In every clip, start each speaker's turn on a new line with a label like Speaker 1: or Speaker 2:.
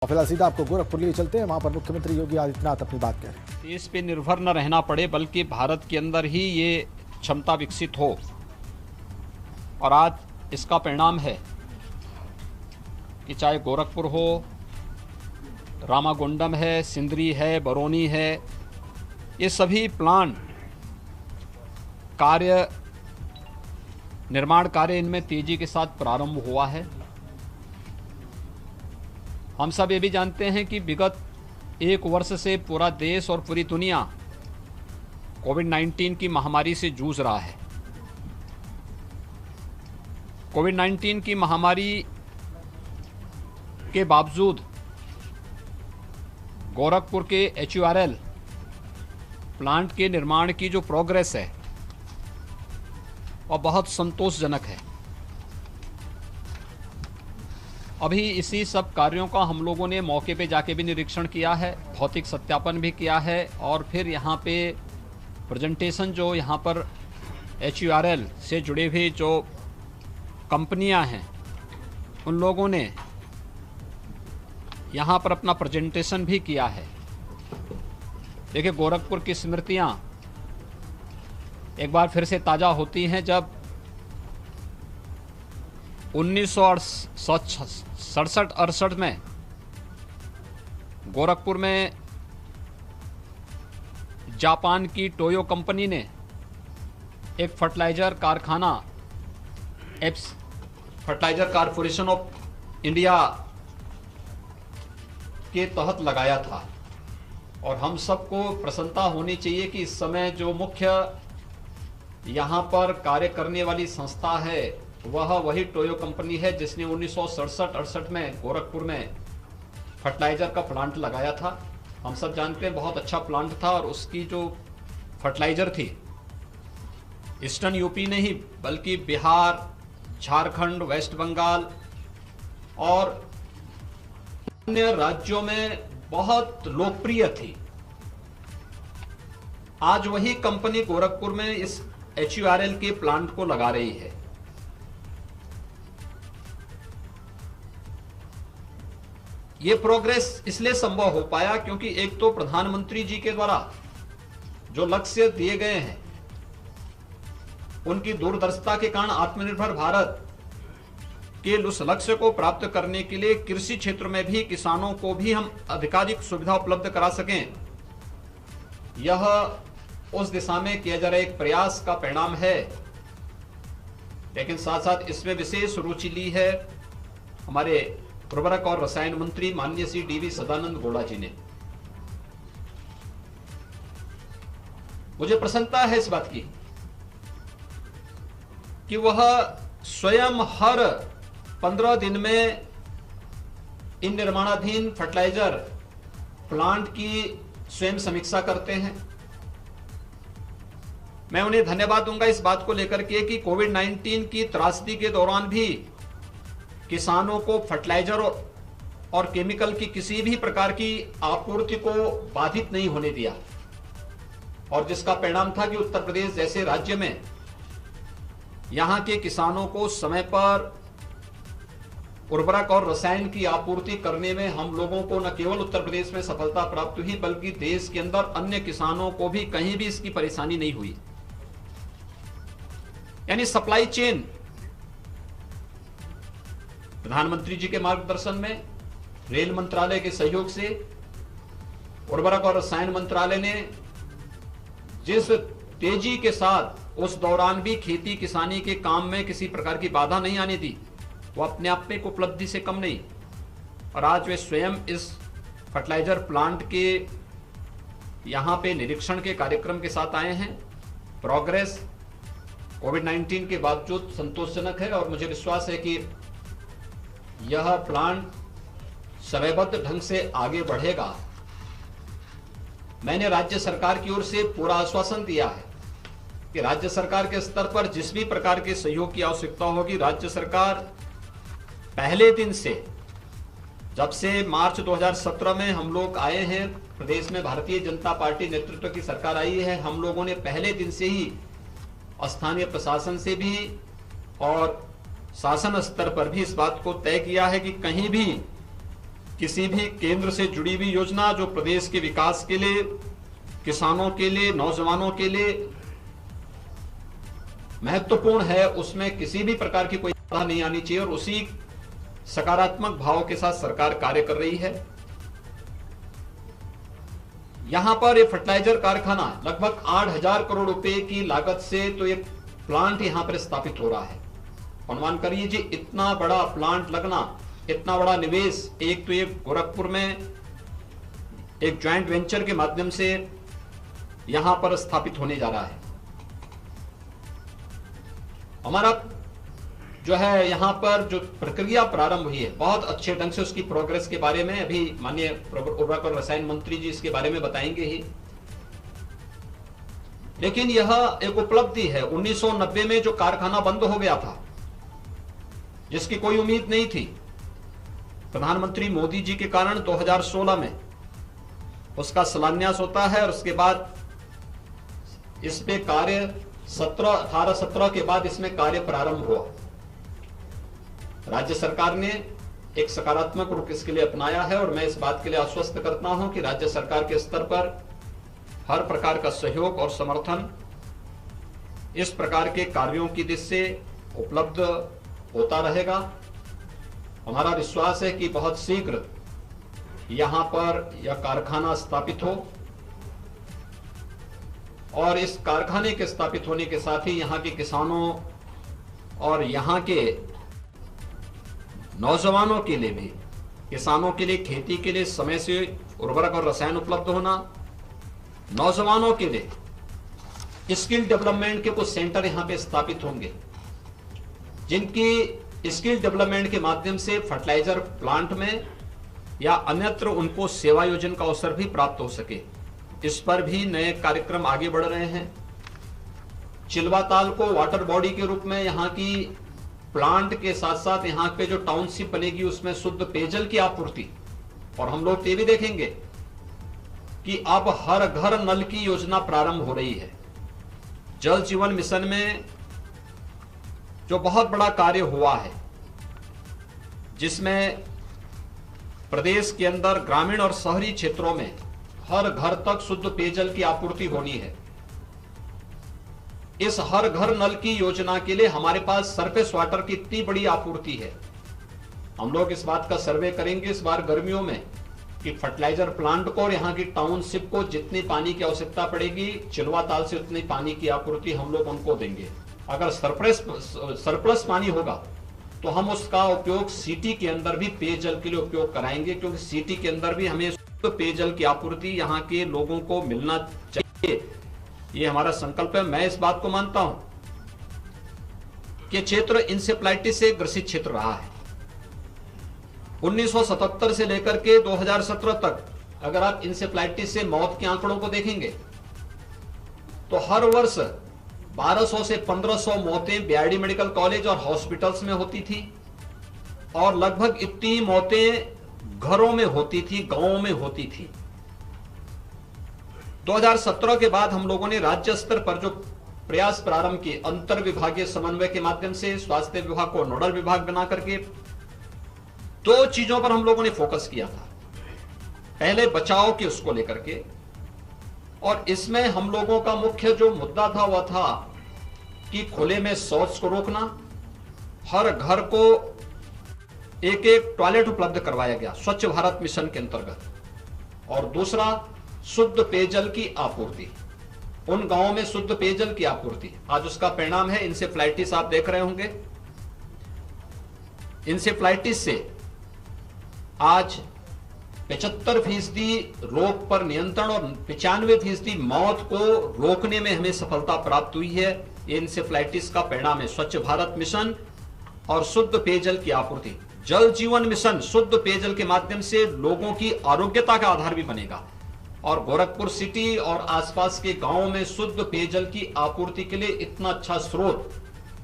Speaker 1: फिलहाल सीधा आपको गोरखपुर लिए चलते हैं। वहां पर मुख्यमंत्री योगी आदित्यनाथ अपनी बात कह रहे हैं।
Speaker 2: देश पे निर्भर न रहना पड़े, बल्कि भारत के अंदर ही ये क्षमता विकसित हो। और आज इसका परिणाम है कि चाहे गोरखपुर हो, रामागुंडम है, सिंदरी है, बरौनी है, ये सभी प्लांट निर्माण कार्य इनमें तेजी के साथ प्रारंभ हुआ है। हम सब ये भी जानते हैं कि विगत एक वर्ष से पूरा देश और पूरी दुनिया कोविड-19 की महामारी से जूझ रहा है। कोविड-19 की महामारी के बावजूद गोरखपुर के HURL प्लांट के निर्माण की जो प्रोग्रेस है वह बहुत संतोषजनक है। अभी इसी सब कार्यों का हम लोगों ने मौके पे जाके भी निरीक्षण किया है, भौतिक सत्यापन भी किया है, और फिर यहाँ पे प्रेजेंटेशन जो यहाँ पर HURL से जुड़े हुए जो कंपनियाँ हैं उन लोगों ने यहाँ पर अपना प्रेजेंटेशन भी किया है। देखिए, गोरखपुर की स्मृतियाँ एक बार फिर से ताज़ा होती हैं जब 1967-68 में गोरखपुर में जापान की टोयो कंपनी ने एक फर्टिलाइजर कारखाना फर्टिलाइजर कॉरपोरेशन ऑफ इंडिया के तहत लगाया था। और हम सबको प्रसन्नता होनी चाहिए कि इस समय जो मुख्य यहाँ पर कार्य करने वाली संस्था है वह वही टोयो कंपनी है जिसने 1967-68 में गोरखपुर में फर्टिलाइजर का प्लांट लगाया था। हम सब जानते हैं बहुत अच्छा प्लांट था, और उसकी जो फर्टिलाइजर थी ईस्टर्न यूपी नहीं बल्कि बिहार, झारखंड, वेस्ट बंगाल और अन्य राज्यों में बहुत लोकप्रिय थी। आज वही कंपनी गोरखपुर में इस HURL के प्लांट को लगा रही है। ये प्रोग्रेस इसलिए संभव हो पाया क्योंकि एक तो प्रधानमंत्री जी के द्वारा जो लक्ष्य दिए गए हैं उनकी दूरदर्शिता के कारण आत्मनिर्भर भारत के उस लक्ष्य को प्राप्त करने के लिए कृषि क्षेत्र में भी किसानों को भी हम अधिकाधिक सुविधा उपलब्ध करा सकें, यह उस दिशा में किया जा रहा एक प्रयास का परिणाम है। लेकिन साथ साथ इसमें विशेष रुचि ली है हमारे उर्वरक और रसायन मंत्री माननीय श्री DV सदानंद गौड़ा जी ने। मुझे प्रसन्नता है इस बात की कि वह स्वयं हर 15 दिन में इन निर्माणाधीन फर्टिलाइजर प्लांट की स्वयं समीक्षा करते हैं। मैं उन्हें धन्यवाद दूंगा इस बात को लेकर के कि कोविड-19 की त्रासदी के दौरान भी किसानों को फर्टिलाइजर और केमिकल की किसी भी प्रकार की आपूर्ति को बाधित नहीं होने दिया, और जिसका परिणाम था कि उत्तर प्रदेश जैसे राज्य में यहां के किसानों को समय पर उर्वरक और रसायन की आपूर्ति करने में हम लोगों को न केवल उत्तर प्रदेश में सफलता प्राप्त हुई बल्कि देश के अंदर अन्य किसानों को भी कहीं भी इसकी परेशानी नहीं हुई। यानी सप्लाई चेन प्रधानमंत्री जी के मार्गदर्शन में, रेल मंत्रालय के सहयोग से, उर्वरक और रसायन मंत्रालय ने जिस तेजी के साथ उस दौरान भी खेती किसानी के काम में किसी प्रकार की बाधा नहीं आने दी, वो अपने आप में एक उपलब्धि से कम नहीं। और आज वे स्वयं इस फर्टिलाइजर प्लांट के यहाँ पे निरीक्षण के कार्यक्रम के साथ आए हैं। प्रोग्रेस कोविड-19 के बावजूद संतोषजनक है, और मुझे विश्वास है कि यह प्लांट समयबद्ध ढंग से आगे बढ़ेगा। मैंने राज्य सरकार की ओर से पूरा आश्वासन दिया है कि राज्य सरकार के स्तर पर जिस भी प्रकार के सहयोग की आवश्यकता होगी, राज्य सरकार पहले दिन से, जब से मार्च 2017 में हम लोग आए हैं प्रदेश में, भारतीय जनता पार्टी नेतृत्व की सरकार आई है, हम लोगों ने पहले दिन से ही स्थानीय प्रशासन से भी और शासन स्तर पर भी इस बात को तय किया है कि कहीं भी किसी भी केंद्र से जुड़ी हुई योजना जो प्रदेश के विकास के लिए, किसानों के लिए, नौजवानों के लिए महत्वपूर्ण है, उसमें किसी भी प्रकार की कोई बाधा नहीं आनी चाहिए और उसी सकारात्मक भाव के साथ सरकार कार्य कर रही है। यहां पर ये फर्टिलाइजर कारखाना लगभग 8,000 करोड़ रुपए की लागत से तो एक प्लांट यहां पर स्थापित हो रहा है। अनुमान करिए जी, इतना बड़ा प्लांट लगना, इतना बड़ा निवेश, एक तो ये गोरखपुर में एक ज्वाइंट वेंचर के माध्यम से यहां पर स्थापित होने जा रहा है। हमारा जो है यहां पर जो प्रक्रिया प्रारंभ हुई है, बहुत अच्छे ढंग से उसकी प्रोग्रेस के बारे में अभी माननीय उर्वरक और रसायन मंत्री जी इसके बारे में बताएंगे ही। लेकिन यह एक उपलब्धि है। 1990 में जो कारखाना बंद हो गया था, जिसकी कोई उम्मीद नहीं थी, प्रधानमंत्री मोदी जी के कारण 2016 में उसका शिलान्यास होता है और उसके बाद इस पे कार्य 18-17 के बाद इसमें कार्य प्रारंभ हुआ। राज्य सरकार ने एक सकारात्मक रुख इसके लिए अपनाया है और मैं इस बात के लिए आश्वस्त करता हूं कि राज्य सरकार के स्तर पर हर प्रकार का सहयोग और समर्थन इस प्रकार के कार्यों की दिशा से उपलब्ध होता रहेगा। हमारा विश्वास है कि बहुत शीघ्र यहां पर यह कारखाना स्थापित हो और इस कारखाने के स्थापित होने के साथ ही यहां के किसानों और यहां के नौजवानों के लिए भी, किसानों के लिए खेती के लिए समय से उर्वरक और रसायन उपलब्ध होना, नौजवानों के लिए स्किल डेवलपमेंट के कुछ सेंटर यहां पे स्थापित होंगे, जिनकी स्किल डेवलपमेंट के माध्यम से फर्टिलाइजर प्लांट में या अन्यत्र उनको सेवा योजन का अवसर भी प्राप्त हो सके। इस पर भी नए कार्यक्रम आगे बढ़ रहे हैं। चिल्वा ताल को वाटर बॉडी के रूप में यहाँ की प्लांट के साथ साथ यहाँ पे जो टाउनशिप बनेगी उसमें शुद्ध पेयजल की आपूर्ति, और हम लोग ये भी देखेंगे कि अब हर घर नल की योजना प्रारंभ हो रही है। जल जीवन मिशन में जो बहुत बड़ा कार्य हुआ है, जिसमें प्रदेश के अंदर ग्रामीण और शहरी क्षेत्रों में हर घर तक शुद्ध पेयजल की आपूर्ति होनी है। इस हर घर नल की योजना के लिए हमारे पास सरफेस वाटर की इतनी बड़ी आपूर्ति है। हम लोग इस बात का सर्वे करेंगे इस बार गर्मियों में कि फर्टिलाइजर प्लांट को और यहाँ की टाउनशिप को जितनी पानी की आवश्यकता पड़ेगी, चिल्वा ताल से उतनी पानी की आपूर्ति हम लोग उनको देंगे। अगर सरप्लस पानी होगा तो हम उसका उपयोग सिटी के अंदर भी पेयजल के लिए उपयोग कराएंगे, क्योंकि सिटी के अंदर भी हमें शुद्ध पेयजल की आपूर्ति यहाँ के लोगों को मिलना चाहिए। ये हमारा संकल्प है। मैं इस बात को मानता हूं कि क्षेत्र इंसेफ्लाइटिस से ग्रसित क्षेत्र रहा है। 1977 से लेकर के 2017 तक अगर आप इंसेफ्लाइटिस से मौत के आंकड़ों को देखेंगे तो हर वर्ष 1200 से 1500 मौतें बीआरडी मेडिकल कॉलेज और हॉस्पिटल्स में होती थी, और लगभग इतनी मौतें घरों में होती थी, गांवों में होती थी। 2017 के बाद हम लोगों ने राज्य स्तर पर जो प्रयास प्रारंभ किए, अंतर विभागीय समन्वय के माध्यम से स्वास्थ्य विभाग को नोडल विभाग बना करके दो चीजों पर हम लोगों ने फोकस किया था। पहले बचाव के उसको लेकर के, और इसमें हम लोगों का मुख्य जो मुद्दा था वह था कि खुले में शौच को रोकना, हर घर को एक एक टॉयलेट उपलब्ध करवाया गया स्वच्छ भारत मिशन के अंतर्गत, और दूसरा शुद्ध पेयजल की आपूर्ति, उन गांवों में शुद्ध पेयजल की आपूर्ति। आज उसका परिणाम है इंसेफ्लाइटिस, आप देख रहे होंगे। इंसेफ्लाइटिस से आज 75% रोग पर नियंत्रण और 95% मौत को रोकने में हमें सफलता प्राप्त हुई है। ये इंसेफ्लाइटिस का परिणाम है। स्वच्छ भारत मिशन और शुद्ध पेयजल की आपूर्ति, जल जीवन मिशन शुद्ध पेयजल के माध्यम से लोगों की आरोग्यता का आधार भी बनेगा, और गोरखपुर सिटी और आसपास के गांवों में शुद्ध पेयजल की आपूर्ति के लिए इतना अच्छा स्रोत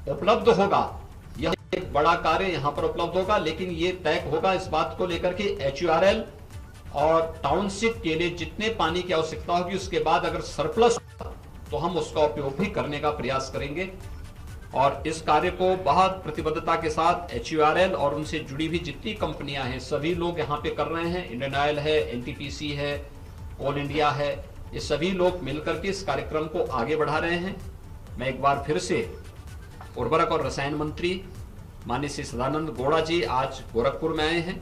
Speaker 2: उपलब्ध होगा। यह एक बड़ा कार्य यहां पर उपलब्ध होगा, लेकिन यह तय होगा इस बात को लेकर के HURL और टाउनशिप के लिए जितने पानी की आवश्यकता होगी, उसके बाद अगर सरप्लस तो हम उसका उपयोग भी करने का प्रयास करेंगे। और इस कार्य को बहुत प्रतिबद्धता के साथ HURL और उनसे जुड़ी हुई जितनी कंपनियां हैं सभी लोग यहाँ पे कर रहे हैं। इंडियन ऑयल है, NTPC है, कोल इंडिया है, ये सभी लोग मिलकर के इस कार्यक्रम को आगे बढ़ा रहे हैं। मैं एक बार फिर से उर्वरक और रसायन मंत्री माननीय श्री सदानंद गौड़ा जी आज गोरखपुर में आए हैं।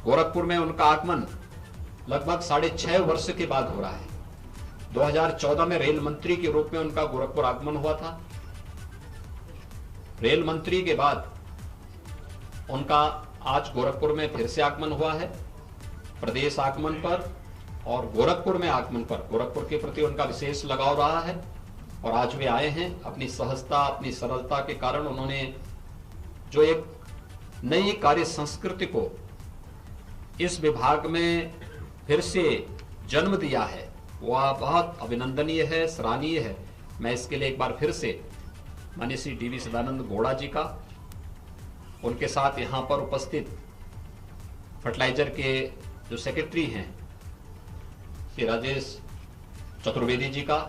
Speaker 2: गोरखपुर में उनका आगमन लगभग 6.5 वर्ष के बाद हो रहा है। 2014 में रेल मंत्री के रूप में उनका गोरखपुर आगमन हुआ था। रेल मंत्री के बाद उनका आज गोरखपुर में फिर से आगमन हुआ है। प्रदेश आगमन पर और गोरखपुर में आगमन पर गोरखपुर के प्रति उनका विशेष लगाव रहा है और आज वे आए हैं। अपनी सहजता, अपनी सरलता के कारण उन्होंने जो एक नई कार्य संस्कृति को इस विभाग में फिर से जन्म दिया है, वह बहुत अभिनंदनीय है, सराहनीय है। मैं इसके लिए एक बार फिर से माननीय श्री DV सदानंद गौड़ा जी का, उनके साथ यहाँ पर उपस्थित फर्टिलाइजर के जो सेक्रेटरी हैं श्री राजेश चतुर्वेदी जी का,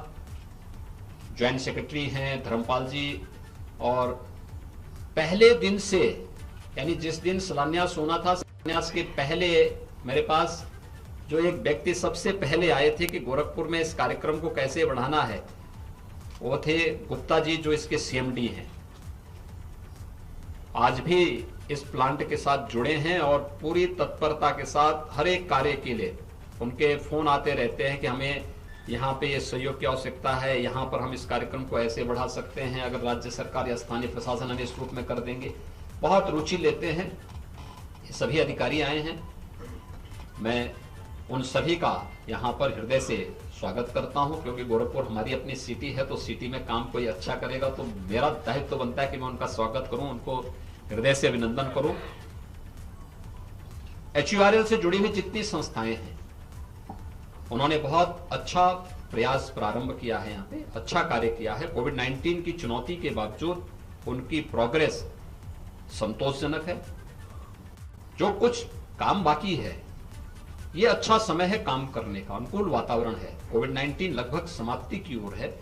Speaker 2: ज्वाइंट सेक्रेटरी हैं धर्मपाल जी, और पहले दिन से यानी जिस दिन शिलान्यास होना था, शिलान्यास के पहले मेरे पास जो एक व्यक्ति सबसे पहले आए थे कि गोरखपुर में इस कार्यक्रम को कैसे बढ़ाना है, वो थे गुप्ता जी जो इसके CMD हैं। आज भी इस प्लांट के साथ जुड़े हैं और पूरी तत्परता के साथ हर एक कार्य के लिए उनके फोन आते रहते हैं कि हमें यहाँ पे ये सहयोग की आवश्यकता है, यहाँ पर हम इस कार्यक्रम को ऐसे बढ़ा सकते हैं, अगर राज्य सरकार या स्थानीय प्रशासन हमें इस रूप में कर देंगे। बहुत रुचि लेते हैं। ये सभी अधिकारी आए हैं। मैं उन सभी का यहाँ पर हृदय से स्वागत करता हूँ, क्योंकि गोरखपुर हमारी अपनी सिटी है, तो सिटी में काम कोई अच्छा करेगा तो मेरा दायित्व बनता है कि मैं उनका स्वागत करूँ, उनको हृदय से अभिनंदन करूँ। HURL से जुड़ी हुई जितनी संस्थाएं हैं उन्होंने बहुत अच्छा प्रयास प्रारंभ किया है, यहाँ पे अच्छा कार्य किया है। कोविड-19 की चुनौती के बावजूद उनकी प्रोग्रेस संतोषजनक है। जो कुछ काम बाकी है, ये अच्छा समय है काम करने का, अनुकूल वातावरण है। कोविड-19 लगभग समाप्ति की ओर है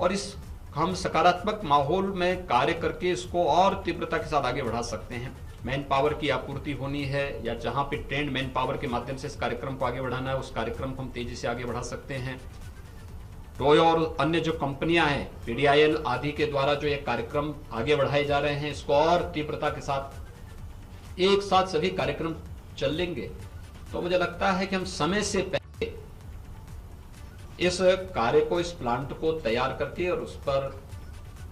Speaker 2: और इस हम सकारात्मक माहौल में कार्य करके इसको और तीव्रता के साथ आगे बढ़ा सकते हैं। मैन पावर की आपूर्ति होनी है या जहां पे ट्रेंड मैन पावर के माध्यम से इस कार्यक्रम को आगे बढ़ाना है, उस कार्यक्रम को हम तेजी से आगे बढ़ा सकते हैं। टोयो और अन्य जो कंपनियां हैं, PDIL आदि के द्वारा जो ये कार्यक्रम आगे बढ़ाए जा रहे हैं, इसको और तीव्रता के साथ एक साथ सभी कार्यक्रम चलेंगे तो मुझे लगता है कि हम समय से पहले इस कार्य को, इस प्लांट को तैयार करके और उस पर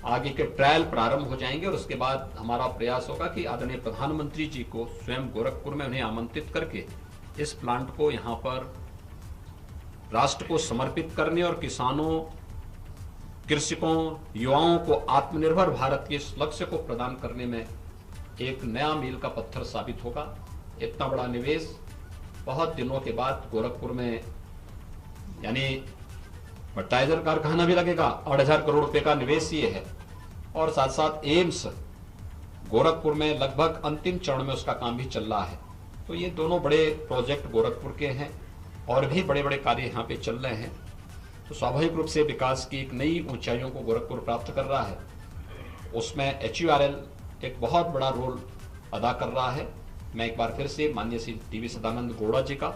Speaker 2: आगे के ट्रायल प्रारंभ हो जाएंगे। और उसके बाद हमारा प्रयास होगा कि आदरणीय प्रधानमंत्री जी को स्वयं गोरखपुर में उन्हें आमंत्रित करके इस प्लांट को यहाँ पर राष्ट्र को समर्पित करने और किसानों, कृषकों, युवाओं को आत्मनिर्भर भारत के इस लक्ष्य को प्रदान करने में एक नया मील का पत्थर साबित होगा। इतना बड़ा निवेश बहुत दिनों के बाद गोरखपुर में, यानी फर्टिलाइजर कारखाना भी लगेगा, 8,000 करोड़ रुपए का निवेश ये है, और साथ साथ एम्स गोरखपुर में लगभग अंतिम चरण में उसका काम भी चल रहा है। तो ये दोनों बड़े प्रोजेक्ट गोरखपुर के हैं और भी बड़े बड़े कार्य यहाँ पे चल रहे हैं। तो स्वाभाविक रूप से विकास की एक नई ऊंचाइयों को गोरखपुर प्राप्त कर रहा है। उसमें HURL एक बहुत बड़ा रोल अदा कर रहा है। मैं एक बार फिर से माननीय श्री DV सदानंद गौड़ा जी का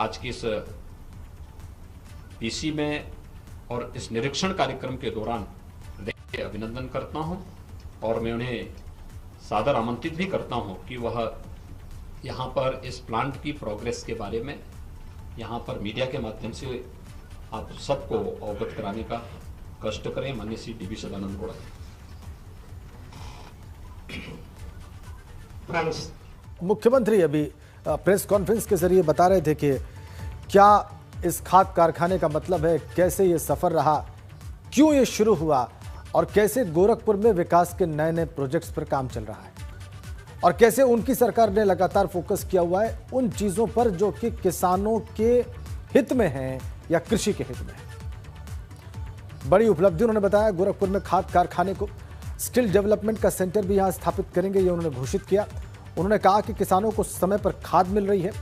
Speaker 2: आज की इस PC में और इस निरीक्षण कार्यक्रम के दौरान अभिनंदन करता हूं और मैं उन्हें सादर आमंत्रित भी करता हूं कि वह यहाँ पर इस प्लांट की प्रोग्रेस के बारे में यहाँ पर मीडिया के माध्यम से आप सबको अवगत कराने का कष्ट करें। माननीय श्री DV सदानंद गौड़ा।
Speaker 1: मुख्यमंत्री अभी प्रेस कॉन्फ्रेंस के जरिए बता रहे थे कि क्या इस खाद कारखाने का मतलब है, कैसे ये सफर रहा, क्यों ये शुरू हुआ और कैसे गोरखपुर में विकास के नए नए प्रोजेक्ट्स पर काम चल रहा है और कैसे उनकी सरकार ने लगातार फोकस किया हुआ है उन चीजों पर जो कि किसानों के हित में हैं या कृषि के हित में है। बड़ी उपलब्धि उन्होंने बताया। गोरखपुर में खाद कारखाने को स्किल डेवलपमेंट का सेंटर भी यहां स्थापित करेंगे, ये उन्होंने घोषित किया। उन्होंने कहा कि किसानों को समय पर खाद मिल रही है,